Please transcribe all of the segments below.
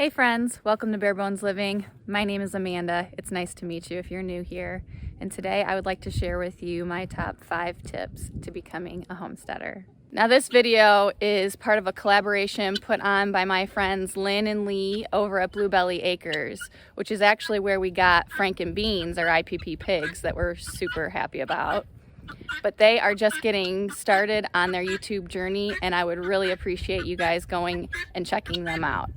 Hey friends, welcome to Bare Bones Living. My name is Amanda. It's nice to meet you if you're new here. And today I would like to share with you my top 5 tips to becoming a homesteader. Now this video is part of a collaboration put on by my friends Lynn and Lee over at Bluebelly Acres, which is actually where we got Frank and Beans, our IPP pigs that we're super happy about. But they are just getting started on their YouTube journey, and I would really appreciate you guys going and checking them out.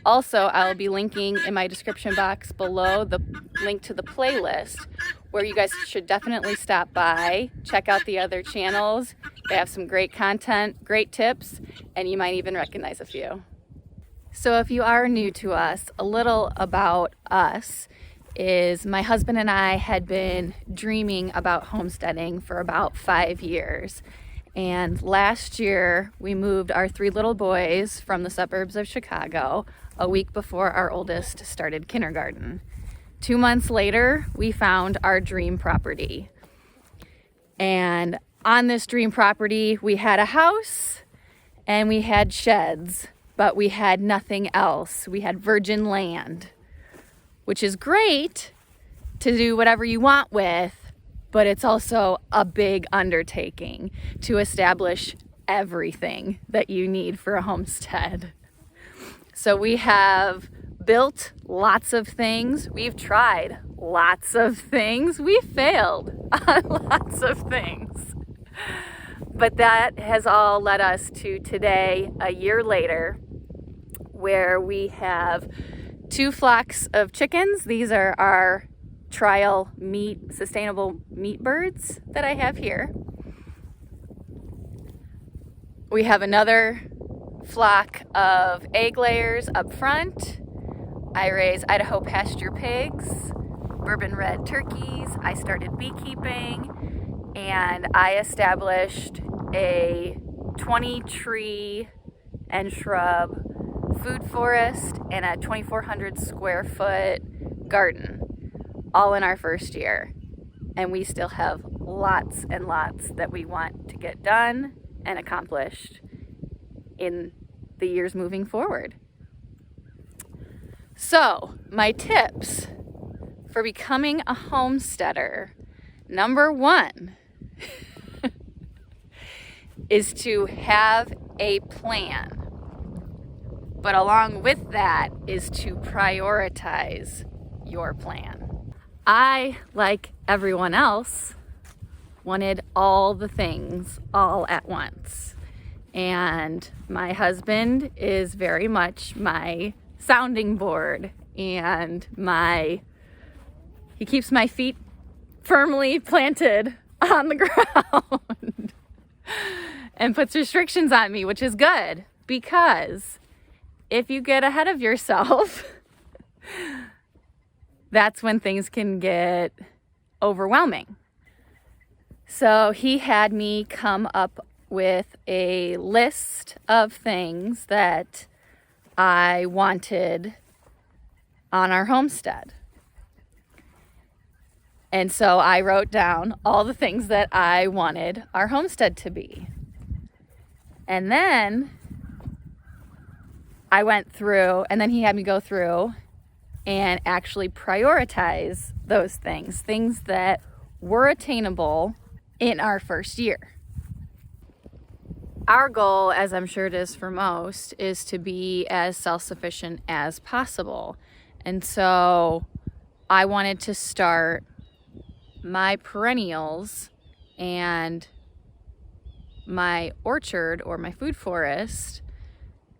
Also, I'll be linking in my description box below the link to the playlist where you guys should definitely stop by, check out the other channels. They have some great content, great tips, and you might even recognize a few. So if you are new to us, a little about us is my husband and I had been dreaming about homesteading for about 5 years. And last year we moved our 3 little boys from the suburbs of Chicago a week before our oldest started kindergarten. 2 months later, we found our dream property. And on this dream property, we had a house and we had sheds, but we had nothing else. We had virgin land, which is great to do whatever you want with, but it's also a big undertaking to establish everything that you need for a homestead. So we have built lots of things. We've tried lots of things. We failed on lots of things. But that has all led us to today, a year later, where we have 2 flocks of chickens. These are our trial sustainable meat birds that I have here. We have another flock of egg layers up front. I raise Idaho pasture pigs, bourbon red turkeys. I started beekeeping, and I established a 20 tree and shrub food forest and a 2,400 square foot garden, all in our first year. And we still have lots and lots that we want to get done and accomplished in the years moving forward. So, my tips for becoming a homesteader. Number 1 is to have a plan. But along with that is to prioritize your plan. I, like everyone else, wanted all the things all at once. And my husband is very much my sounding board, and he keeps my feet firmly planted on the ground and puts restrictions on me, which is good, because if you get ahead of yourself, that's when things can get overwhelming. So he had me come up with a list of things that I wanted on our homestead. And so I wrote down all the things that I wanted our homestead to be. And then I went through, and then he had me go through and actually prioritize those things that were attainable in our first year. Our goal, as I'm sure it is for most, is to be as self-sufficient as possible. And so I wanted to start my perennials and my orchard or my food forest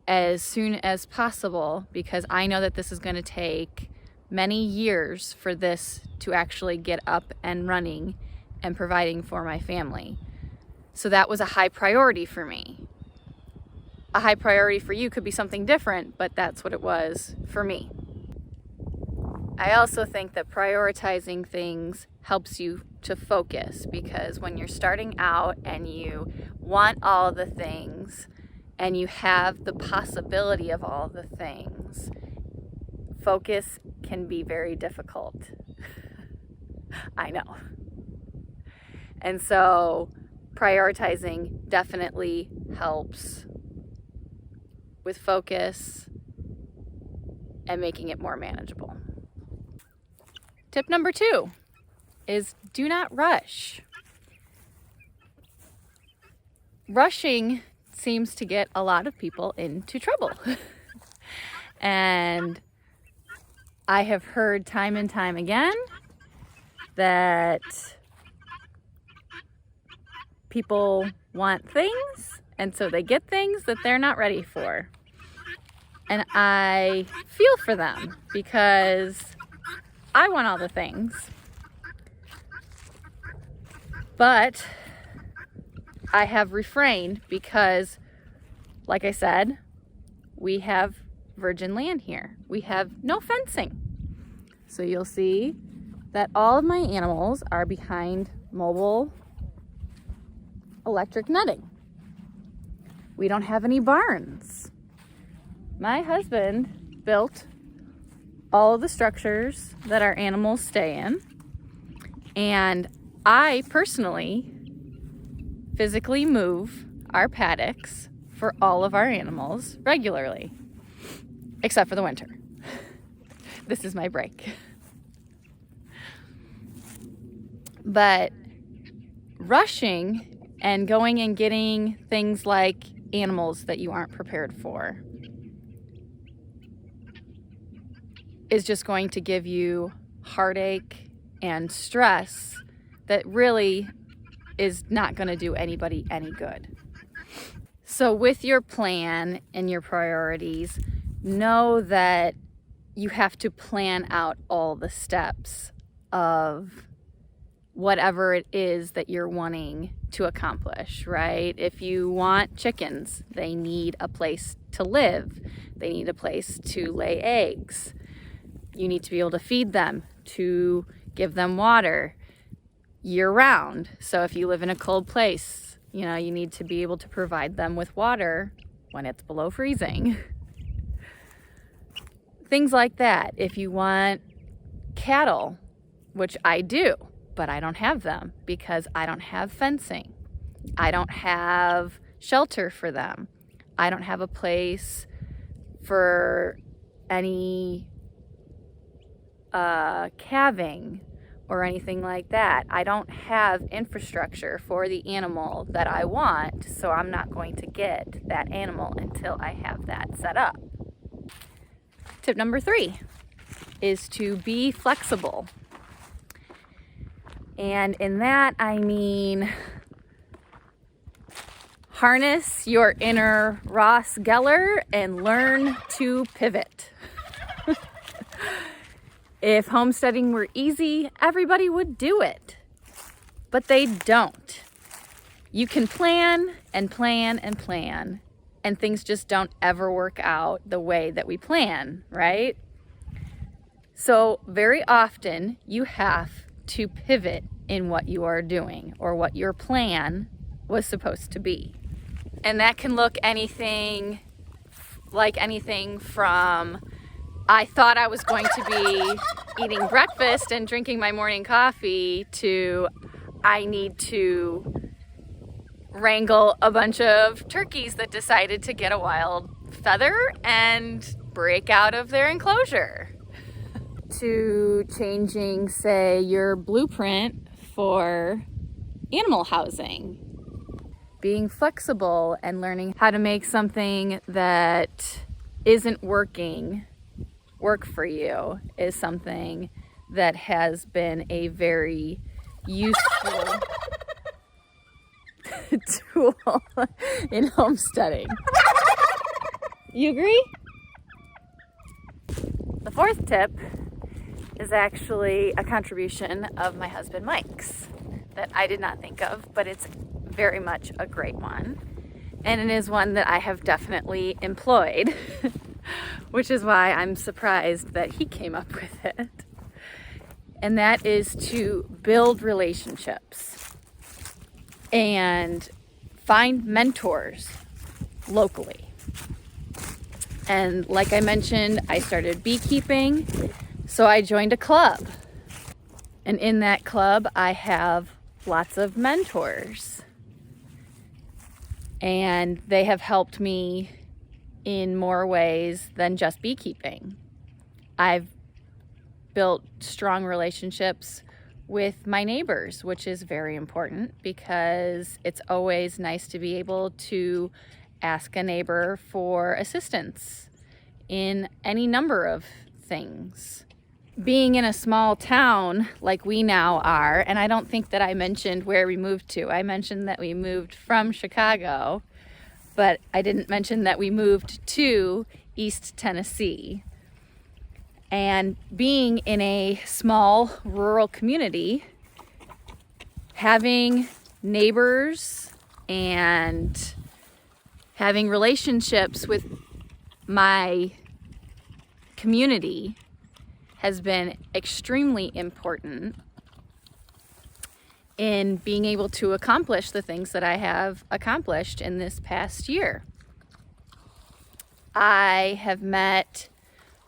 as soon as possible, because I know that this is going to take many years for this to actually get up and running and providing for my family. So that was a high priority for me. A high priority for you could be something different, but that's what it was for me. I also think that prioritizing things helps you to focus, because when you're starting out and you want all the things and you have the possibility of all the things, focus can be very difficult. I know. And so prioritizing definitely helps with focus and making it more manageable. Tip number 2 is do not rush. Rushing seems to get a lot of people into trouble. And I have heard time and time again that people want things, and so they get things that they're not ready for. And I feel for them because I want all the things. But I have refrained because, like I said, we have virgin land here. We have no fencing. So you'll see that all of my animals are behind mobile electric netting. We don't have any barns. My husband built all of the structures that our animals stay in, and I personally physically move our paddocks for all of our animals regularly, except for the winter. This is my break. But rushing and going and getting things like animals that you aren't prepared for is just going to give you heartache and stress that really is not going to do anybody any good. So with your plan and your priorities, know that you have to plan out all the steps of whatever it is that you're wanting to accomplish, right? If you want chickens, they need a place to live. They need a place to lay eggs. You need to be able to feed them, to give them water year round. So if you live in a cold place, you need to be able to provide them with water when it's below freezing. Things like that. If you want cattle, which I do, but I don't have them because I don't have fencing. I don't have shelter for them. I don't have a place for any calving or anything like that. I don't have infrastructure for the animal that I want, so I'm not going to get that animal until I have that set up. Tip number 3 is to be flexible. And in that, I mean harness your inner Ross Geller and learn to pivot. If homesteading were easy, everybody would do it. But they don't. You can plan and plan and plan, and things just don't ever work out the way that we plan, right? So very often you have to pivot in what you are doing or what your plan was supposed to be. And that can look anything from I thought I was going to be eating breakfast and drinking my morning coffee to I need to wrangle a bunch of turkeys that decided to get a wild feather and break out of their enclosure, to changing, say, your blueprint for animal housing. Being flexible and learning how to make something that isn't working work for you is something that has been a very useful tool in homesteading. You agree? The 4th tip is actually a contribution of my husband Mike's that I did not think of, but it's very much a great one. And it is one that I have definitely employed, which is why I'm surprised that he came up with it. And that is to build relationships and find mentors locally. And like I mentioned, I started beekeeping, so I joined a club. And in that club, I have lots of mentors. And they have helped me in more ways than just beekeeping. I've built strong relationships with my neighbors, which is very important because it's always nice to be able to ask a neighbor for assistance in any number of things. Being in a small town like we now are, and I don't think that I mentioned where we moved to. I mentioned that we moved from Chicago, but I didn't mention that we moved to East Tennessee. And being in a small rural community, having neighbors and having relationships with my community has been extremely important in being able to accomplish the things that I have accomplished in this past year. I have met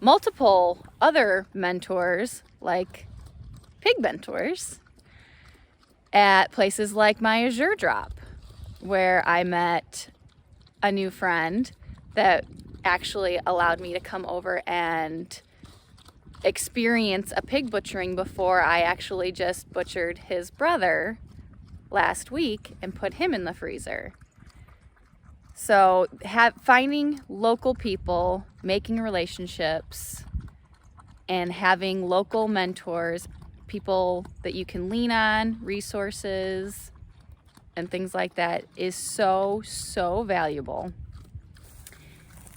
multiple other mentors, like pig mentors, at places like my Azure Drop, where I met a new friend that actually allowed me to come over and experience a pig butchering before I actually just butchered his brother last week and put him in the freezer. So finding local people, making relationships, and having local mentors, people that you can lean on, resources, and things like that is so, so valuable.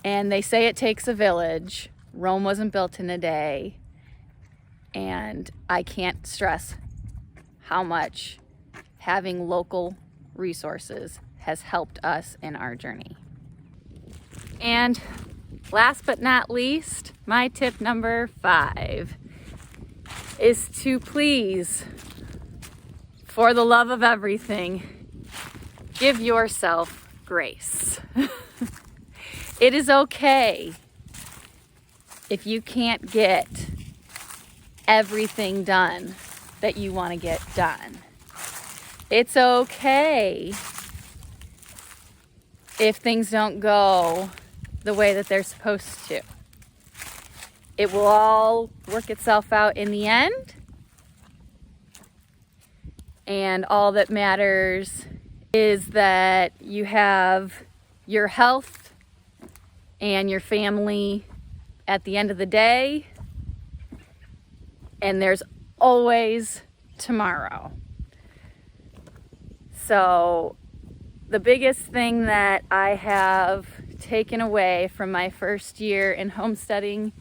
And they say it takes a village. Rome wasn't built in a day. And I can't stress how much having local resources has helped us in our journey. And last but not least, my tip number 5 is to please, for the love of everything, give yourself grace. It is okay if you can't get everything done that you want to get done. It's okay if things don't go the way that they're supposed to. It will all work itself out in the end. And all that matters is that you have your health and your family at the end of the day. And there's always tomorrow. So the biggest thing that I have taken away from my first year in homesteading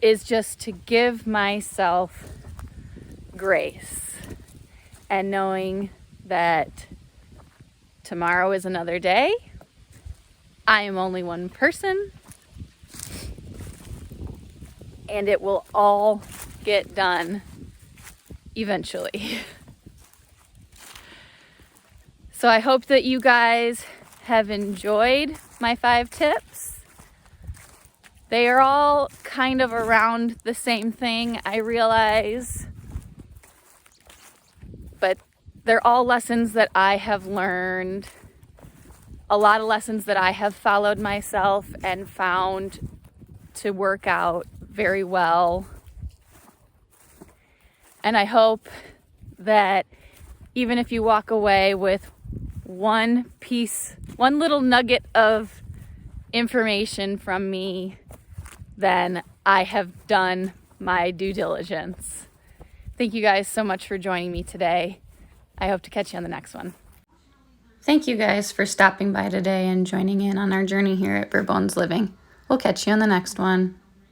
is just to give myself grace and knowing that tomorrow is another day. I am only one person, and it will all get done eventually. So I hope that you guys have enjoyed my 5 tips. They are all kind of around the same thing, I realize, but they're all lessons that I have learned, a lot of lessons that I have followed myself and found to work out very well. And I hope that even if you walk away with one little nugget of information from me, then I have done my due diligence. Thank you guys so much for joining me today. I hope to catch you on the next one. Thank you guys for stopping by today and joining in on our journey here at Bare Bones Living. We'll catch you on the next one.